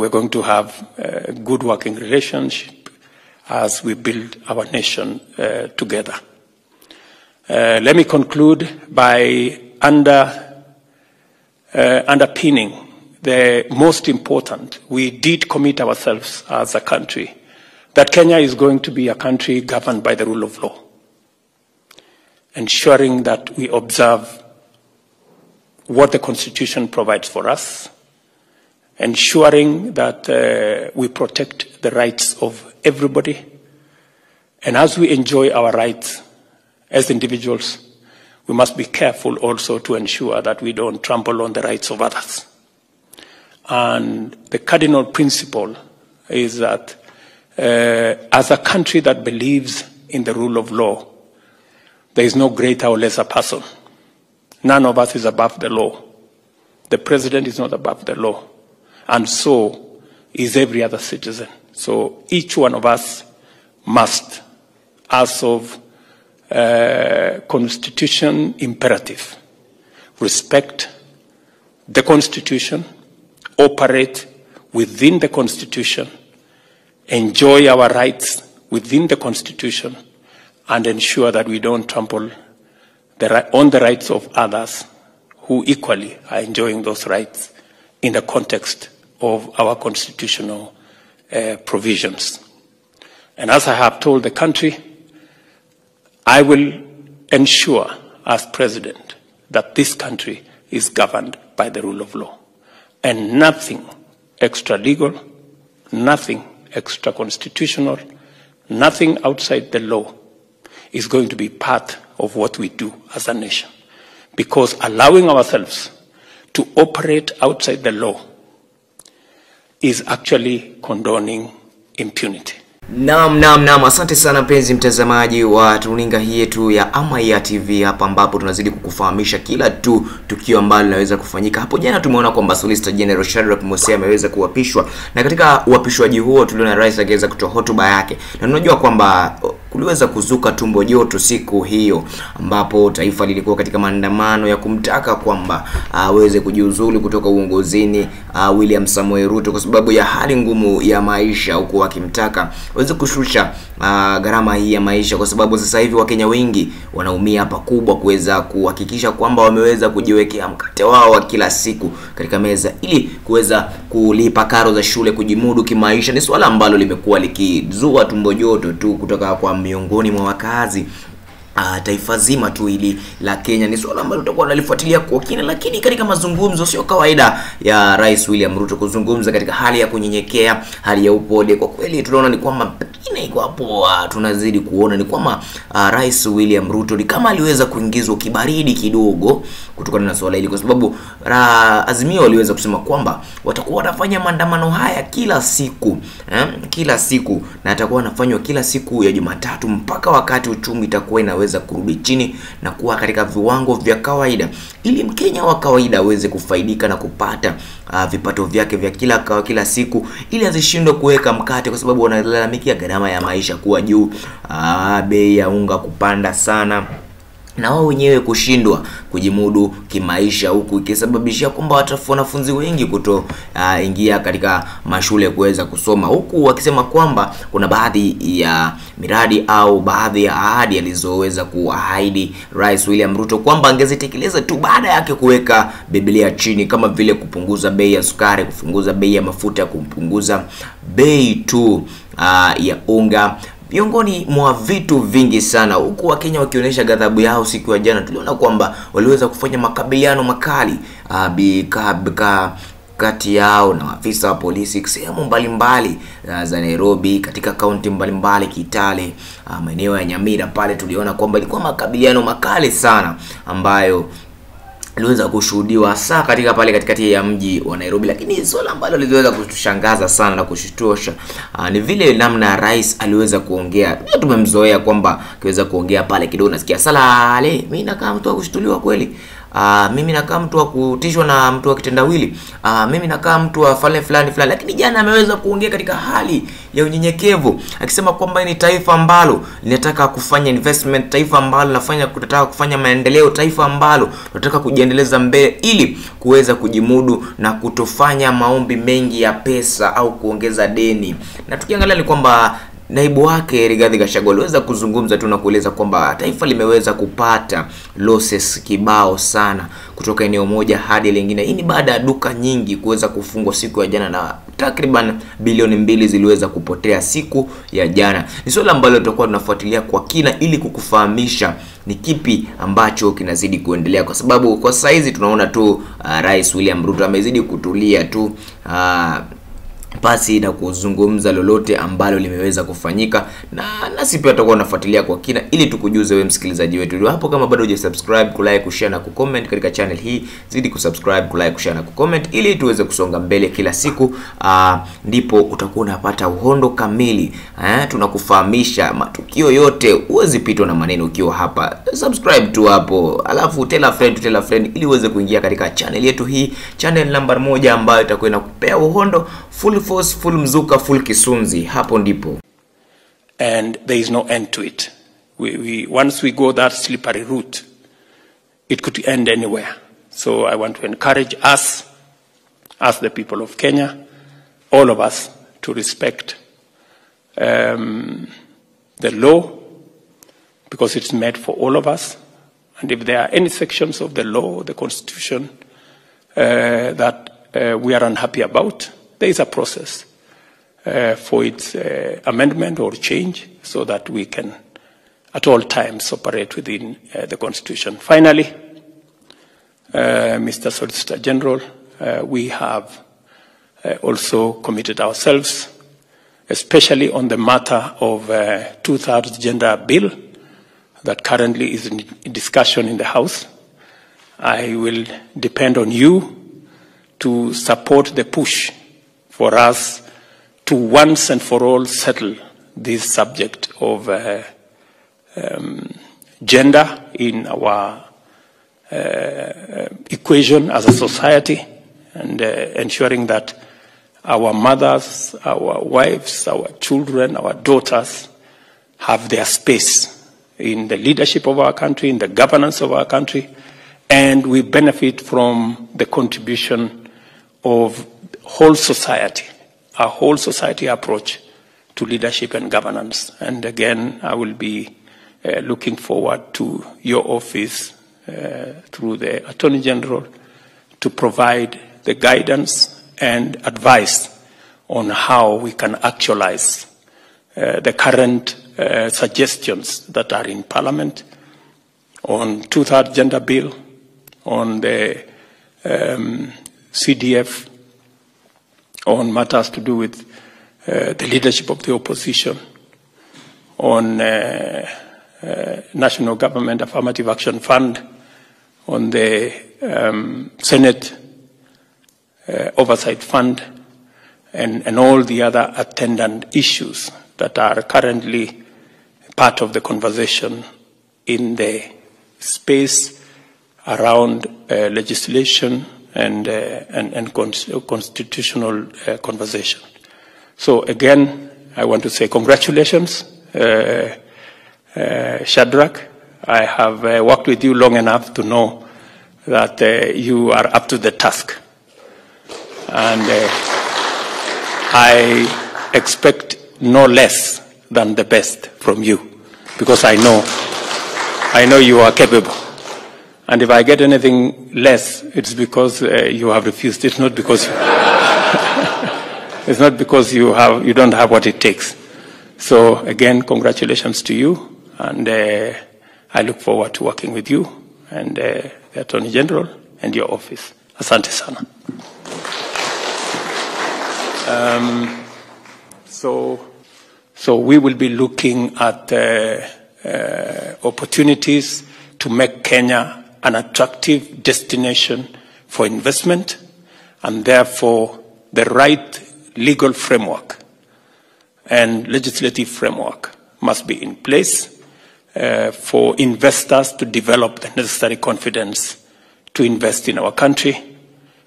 we're going to have a good working relationship as we build our nation together. Let me conclude by underpinning the most important. We did commit ourselves as a country that Kenya is going to be a country governed by the rule of law, ensuring that we observe what the Constitution provides for us, ensuring that we protect the rights of everybody. And as we enjoy our rights as individuals, we must be careful also to ensure that we don't trample on the rights of others. And the cardinal principle is that as a country that believes in the rule of law, there is no greater or lesser person. None of us is above the law. The president is not above the law. And so is every other citizen. So each one of us must, as of Constitution imperative, respect the Constitution, operate within the Constitution, enjoy our rights within the Constitution, and ensure that we don't trample on the rights of others who equally are enjoying those rights in the context of our constitutional provisions. And as I have told the country, I will ensure as president that this country is governed by the rule of law. And nothing extra-legal, nothing extra-constitutional, nothing outside the law is going to be part of what we do as a nation. Because allowing ourselves to operate outside the law is actually condoning impunity. Naam, asante sana mpenzi mtazamaji wa runinga hii yetu ya Amaya TV hapa, ambapo tunazidi kukufahamisha kila tukio ambalo linaweza kufanyika. Hapo jana tumeona kwamba Solicitor General Shadrack Mosea ameweza kuapishwa, na katika uapishwaji huo tuliona rais akaweza kutoa hotuba yake, na tunajua kwamba kuliweza kuzuka tumbo joto siku hiyo, ambapo taifa lilikuwa katika maandamano ya kumtaka kwamba aweze kujiuzulu kutoka uongozini William Samoei Ruto kwa sababu ya hali ngumu ya maisha, huku akimtaka aweze kushusha gharama hii ya maisha, kwa sababu sasa hivi Wakenya wengi wanaumia pakubwa kuweza kuhakikisha kwamba wameweza kujiwekea mkate wao wa kila siku katika meza ili kuweza kulipa karo za shule, kujimudu kimaisha. Ni swala ambalo limekuwa likizua tumbo joto tu kutoka kwa miongoni mwa wakazi taifa zima tu hili la Kenya. Ni swala ambalo tutakuwa tunalifuatilia kwa kina, lakini katika mazungumzo sio kawaida ya Rais William Ruto kuzungumza katika hali ya kunyenyekea, hali ya upole. Kwa kweli tunaona ni kwamba pengine iko hapo, tunazidi kuona ni kwamba Rais William Ruto ni kama aliweza kuingizwa kibaridi kidogo kutokana na swala hili, kwa sababu Azimio waliweza kusema kwamba watakuwa wanafanya maandamano haya kila siku, na atakuwa anafanywa kila siku ya Jumatatu mpaka wakati uchumi itakuwa inaweza kurudi chini na kuwa katika viwango vya kawaida, ili Mkenya wa kawaida aweze kufaidika na kupata vipato vyake vya kila siku, ili asishindwe kuweka mkate, kwa sababu wanalalamikia gharama ya maisha kuwa juu, bei ya unga kupanda sana, na wao wenyewe kushindwa kujimudu kimaisha, huku ikisababishia kwamba wanafunzi wengi ingia katika mashule kuweza kusoma, huku wakisema kwamba kuna baadhi ya miradi au baadhi ya ahadi alizoweza kuahidi Rais William Ruto kwamba angezitekeleza tu baada yake kuweka Biblia chini, kama vile kupunguza bei ya sukari, kupunguza bei ya mafuta, kupunguza bei tu ya unga, miongoni mwa vitu vingi sana, huku Wakenya wakionyesha ghadhabu yao. Siku ya jana tuliona kwamba waliweza kufanya makabiliano makali kati yao na afisa wa polisi sehemu mbalimbali za Nairobi, katika kaunti mbalimbali, Kitale, maeneo ya Nyamira pale. Tuliona kwamba ilikuwa makabiliano makali sana ambayo iliweza kushuhudiwa hasa katika pale katikati ya mji wa Nairobi. Lakini swala ambalo liliweza kutushangaza sana na kushtusha ni vile namna rais aliweza kuongea. Tumemzoea kwamba akiweza kuongea pale kidogo nasikia salale, mimi nakaa mtu akushtuliwa kweli. mimi nakaa mtu wa kutishwa na mtu wa kitendawili, mimi nakaa mtu wa fulani. Lakini jana ameweza kuongea katika hali ya unyenyekevu, akisema kwamba ni taifa ambalo linataka kufanya investment, taifa ambalo linataka kufanya maendeleo, taifa ambalo linataka kujiendeleza mbele ili kuweza kujimudu na kutofanya maombi mengi ya pesa au kuongeza deni. Na tukiangalia ni kwamba naibu wake Rigathi Gachagua aliweza kuzungumza tu na kueleza kwamba taifa limeweza kupata losses kibao sana kutoka eneo moja hadi lingine. Hii ni baada ya duka nyingi kuweza kufungwa siku ya jana na takriban bilioni 2 ziliweza kupotea siku ya jana. Ni swala ambalo tutakuwa tunafuatilia kwa kina ili kukufahamisha ni kipi ambacho kinazidi kuendelea, kwa sababu kwa sasa hizi tunaona tu Rais William Ruto amezidi kutulia tu pasi na kuzungumza lolote ambalo limeweza kufanyika, na nasi pia tutakuwa tunafuatilia kwa kina ili tukujuze wewe msikilizaji wetu. Hapo kama bado hujasubscribe, kulike, kushare na kucomment katika channel hii, zidi kusubscribe, kulike, kushare na kucomment ili tuweze kusonga mbele kila siku. Ndipo utakuwa unapata uhondo kamili. Tunakufahamisha matukio yote, uwezi pitwa na maneno ukiwa hapa. Subscribe tu hapo, alafu tell a friend ili uweze kuingia katika channel yetu hii, channel number 1 ambayo itakuwa inakupea uhondo full force, full mzuka, full kisunzi. Hapo ndipo. And there is no end to it. Once we go that slippery route, it could end anywhere. So I want to encourage us, as the people of Kenya, all of us, to respect the law, because it's made for all of us. And if there are any sections of the law, the Constitution, that we are unhappy about, there is a process for its amendment or change, so that we can at all times operate within the Constitution. Finally, Mr. Solicitor General, we have also committed ourselves, especially on the matter of 2/3 gender bill that currently is in discussion in the House. I will depend on you to support the push for us to once and for all settle this subject of gender in our equation as a society, and ensuring that our mothers, our wives, our children, our daughters have their space in the leadership of our country, in the governance of our country, and we benefit from the contribution of whole society, a whole society approach to leadership and governance. And again, I will be looking forward to your office through the Attorney General to provide the guidance and advice on how we can actualize the current suggestions that are in Parliament on 2/3 gender bill, on the CDF, on matters to do with the leadership of the opposition, on National Government Affirmative Action Fund, on the Senate Oversight Fund, and all the other attendant issues that are currently part of the conversation in the space around legislation and constitutional conversation. So again, I want to say congratulations, Shadrach. I have worked with you long enough to know that you are up to the task. And I expect no less than the best from you, because I know you are capable. And if I get anything less, it's because you have refused. It's not because it's not because you don't have what it takes. So again, congratulations to you, and I look forward to working with you and the Attorney General and your office. Asante sana. So we will be looking at opportunities to make Kenya an attractive destination for investment, and therefore the right legal framework and legislative framework must be in place for investors to develop the necessary confidence to invest in our country.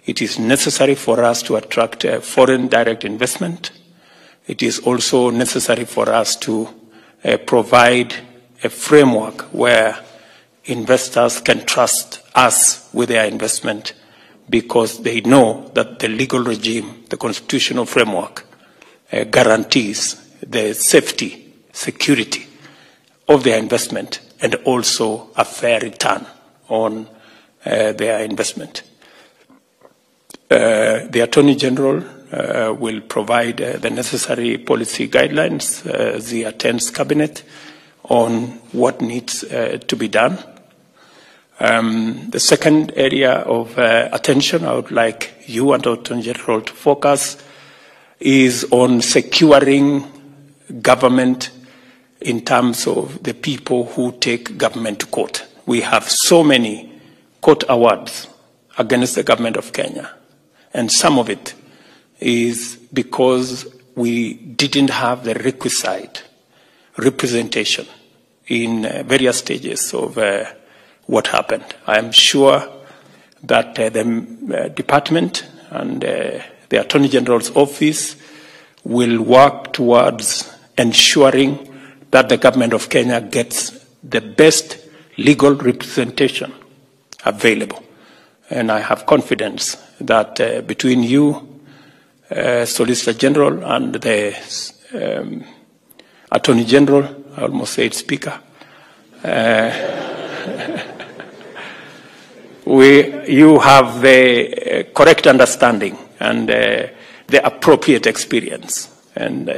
It is necessary for us to attract foreign direct investment. It is also necessary for us to provide a framework where investors can trust us with their investment, because they know that the legal regime, the constitutional framework, guarantees the safety, security of their investment, and also a fair return on their investment. The Attorney General will provide the necessary policy guidelines as he attends Cabinet on what needs to be done. The second area of attention I would like you and the Attorney General to focus is on securing government in terms of the people who take government to court. We have so many court awards against the government of Kenya, and some of it is because we didn't have the requisite representation in various stages of what happened. I am sure that the department and the Attorney General's office will work towards ensuring that the government of Kenya gets the best legal representation available. And I have confidence that between you, Solicitor General, and the Attorney General, I almost said Speaker, you have the correct understanding and the appropriate experience and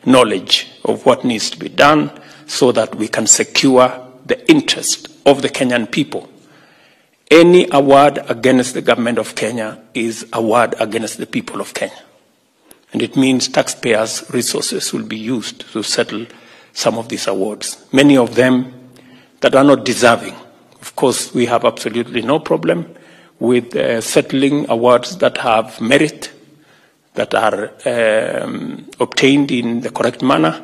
knowledge of what needs to be done so that we can secure the interest of the Kenyan people. Any award against the government of Kenya is award against the people of Kenya. And it means taxpayers' resources will be used to settle some of these awards, many of them that are not deserving. Of course, we have absolutely no problem with settling awards that have merit, that are obtained in the correct manner.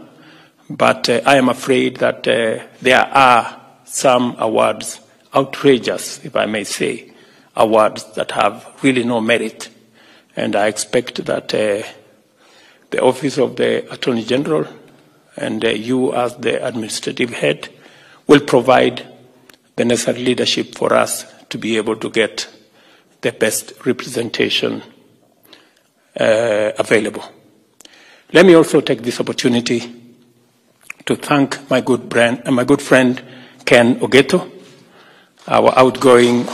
But I am afraid that there are some awards, outrageous, if I may say, awards that have really no merit. And I expect that the Office of the Attorney General and you as the administrative head will provide the necessary leadership for us to be able to get the best representation available. Let me also take this opportunity to thank my good friend Ken Ogeto, our outgoing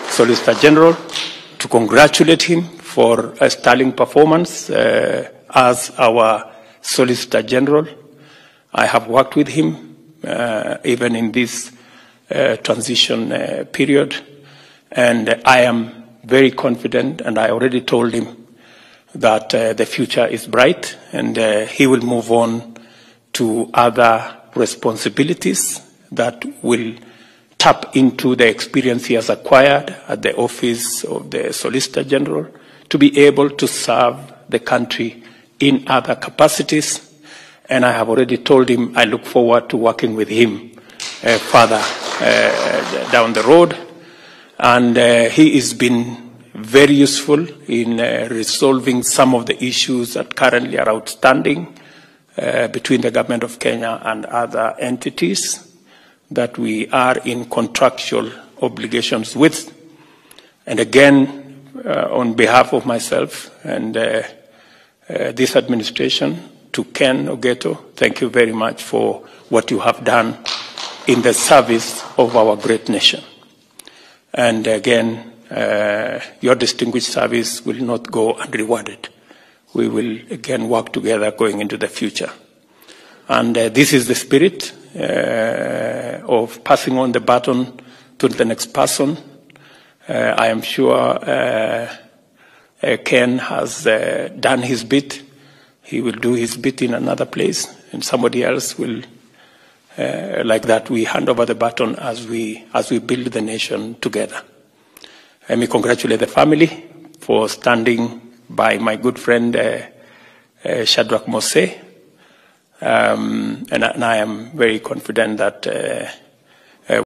Solicitor General, to congratulate him for a sterling performance as our Solicitor General. I have worked with him even in this transition period, and I am very confident, and I already told him that the future is bright, and he will move on to other responsibilities that will tap into the experience he has acquired at the Office of the Solicitor General to be able to serve the country in other capacities. And I have already told him I look forward to working with him further down the road. And he has been very useful in resolving some of the issues that currently are outstanding between the government of Kenya and other entities that we are in contractual obligations with. And again, on behalf of myself and this administration, to Ken Ogeto, thank you very much for what you have done in the service of our great nation. And again, your distinguished service will not go unrewarded. We will again work together going into the future. And this is the spirit of passing on the baton to the next person. I am sure Ken has done his bit. He will do his bit in another place, and somebody else will, like that, we hand over the baton as we build the nation together. Let me congratulate the family for standing by my good friend Shadrach Mose. And I am very confident that